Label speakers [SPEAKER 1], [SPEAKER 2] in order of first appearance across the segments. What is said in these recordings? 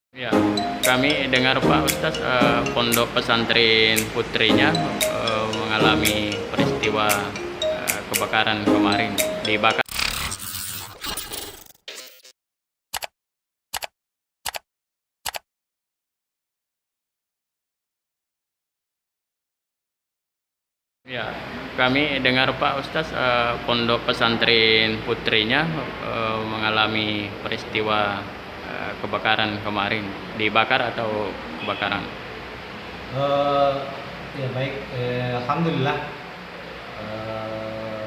[SPEAKER 1] Ya, kami dengar Pak Ustadz, pondok pesantren putrinya mengalami peristiwa kebakaran kemarin. Dibakar. Ya, kami dengar Pak Ustadz, pondok pesantren putrinya mengalami peristiwa kebakaran kemarin. Dibakar atau kebakaran?
[SPEAKER 2] Eh, ya baik, alhamdulillah. eh,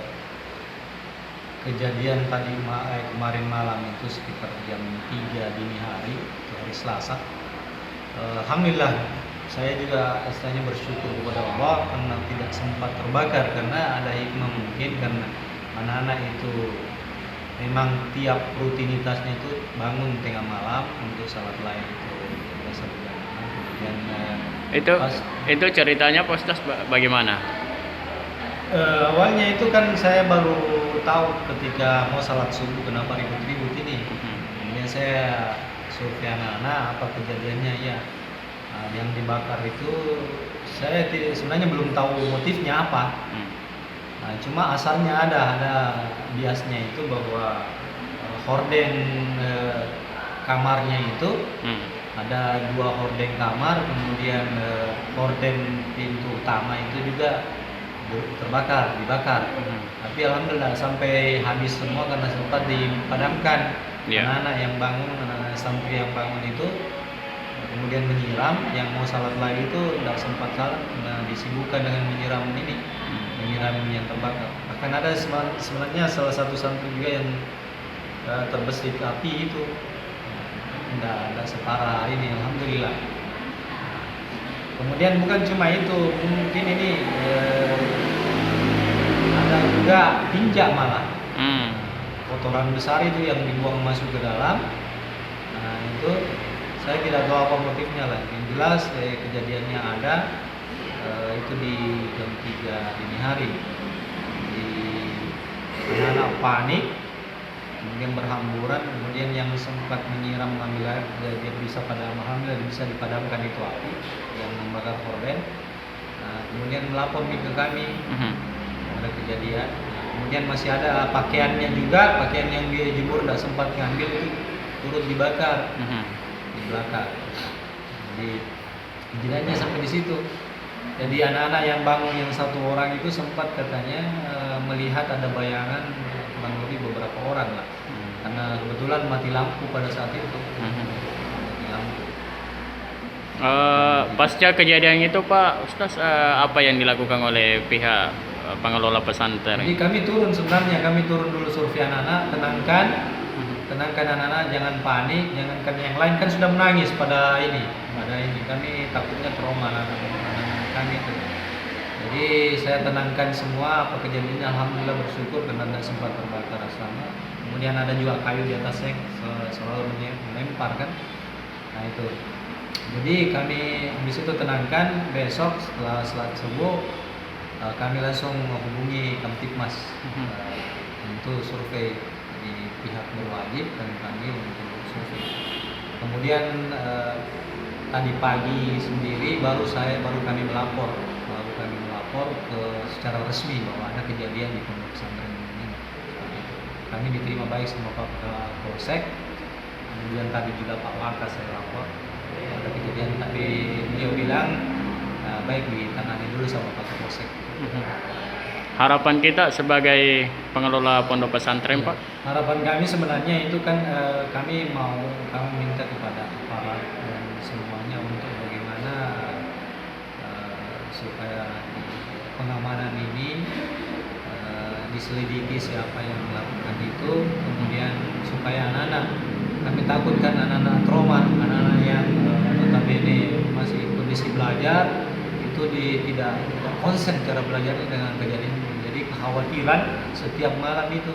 [SPEAKER 2] Kejadian kemarin malam itu sekitar jam 3 dini hari, itu hari Selasa. Alhamdulillah, saya juga istilahnya bersyukur kepada Allah karena tidak sempat terbakar, karena ada hikmah mungkin, karena anak-anak itu memang tiap rutinitasnya itu bangun tengah malam untuk salat lain itu biasa berjamaah. Kemudian
[SPEAKER 1] Itu
[SPEAKER 2] pas
[SPEAKER 1] itu ceritanya Pak Ustadz bagaimana?
[SPEAKER 2] awalnya itu kan saya baru tahu ketika mau salat subuh kenapa ribut-ribut ini. Kemudian saya survei anak-anak apa kejadiannya ya. Yang dibakar itu saya sebenarnya belum tahu motifnya apa. Nah, cuma asalnya ada biasnya itu bahwa horden kamarnya itu ada 2 horden kamar, kemudian horden pintu utama itu juga dibakar. Tapi alhamdulillah sampai habis semua karena sempat dipadamkan. Anak-anak yang bangun, anak-anak santri yang bangun itu kemudian menyiram, yang mau salat lagi itu tidak sempat salat, nah disibukkan dengan menyiram menyiram yang terbakar. Bahkan ada sebenarnya salah satu santri juga yang terbesit api itu, tidak separah ini, alhamdulillah. Kemudian bukan cuma itu, mungkin ini ada juga tinja malah. Kotoran besar itu yang dibuang masuk ke dalam. Nah itu saya tidak tahu apa motifnya lah. Yang jelas kejadiannya ada itu di jam 3 dini hari. Di anak-anak panik, kemudian berhamburan, kemudian yang sempat menyiram mengambil air dia bisa bisa dipadamkan itu api yang membakar horden. Nah, kemudian melapor ke kami ada kejadian. Nah, kemudian masih ada pakaiannya juga, pakaian yang dia jemur tidak sempat ngambil itu turut dibakar di belakang. Jadi kejadiannya sampai di situ. Jadi anak-anak yang bangun yang 1 orang itu sempat katanya melihat ada bayangan kurang lebih beberapa orang lah. Karena kebetulan mati lampu pada saat itu. Mati lampu.
[SPEAKER 1] Pasca kejadian itu Pak Ustadz, apa yang dilakukan oleh pihak pengelola pesantren?
[SPEAKER 2] Jadi kami turun dulu survei anak-anak, tenangkan anak-anak, jangan panik, jangankan yang lain kan sudah menangis pada ini. Kami takutnya trauma anak-anak kami itu. Jadi saya tenangkan semua apa kejadiannya, alhamdulillah bersyukur karena tidak sempat terbakar asrama. Kemudian ada juga kayu di atasnya selalu melempar kan. Nah itu. Jadi kami habis itu tenangkan, besok setelah salat subuh kami langsung menghubungi Kamtipmas untuk survei. Di pihak berwajib kami panggil untuk survei. Kemudian tadi pagi sendiri baru kami melapor ke secara resmi bahwa ada kejadian di pondok pesantren ini. Kami diterima baik sama Pak Polsek. Kemudian tadi juga Pak Waka saya lapor ada kejadian, tapi beliau bilang baik ditangani dulu sama Pak Polsek.
[SPEAKER 1] Harapan kita sebagai pengelola pondok pesantren Pak?
[SPEAKER 2] Harapan kami sebenarnya itu kan kami minta kepada aparat dan semuanya untuk bagaimana supaya pengamanan ini diselidiki siapa yang melakukan itu, kemudian supaya anak-anak, kami takutkan anak-anak trauma, anak-anak yang notabene masih kondisi belajar itu tidak konsen cara belajarnya dengan kejadian ini. Jadi kekhawatiran setiap malam itu.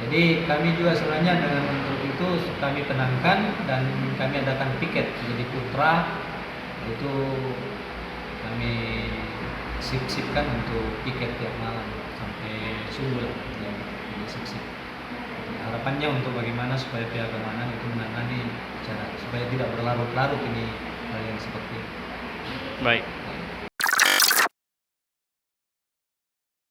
[SPEAKER 2] Jadi kami juga sebenarnya dengan untuk itu kami tenangkan dan kami adakan piket. Jadi putra itu kami sip-sipkan untuk piket tiap malam sampai subuh lah. Jadi sip-sip. harapannya untuk bagaimana supaya pihak keamanan itu menangani cara supaya tidak berlarut-larut ini hal yang seperti ini.
[SPEAKER 1] Baik.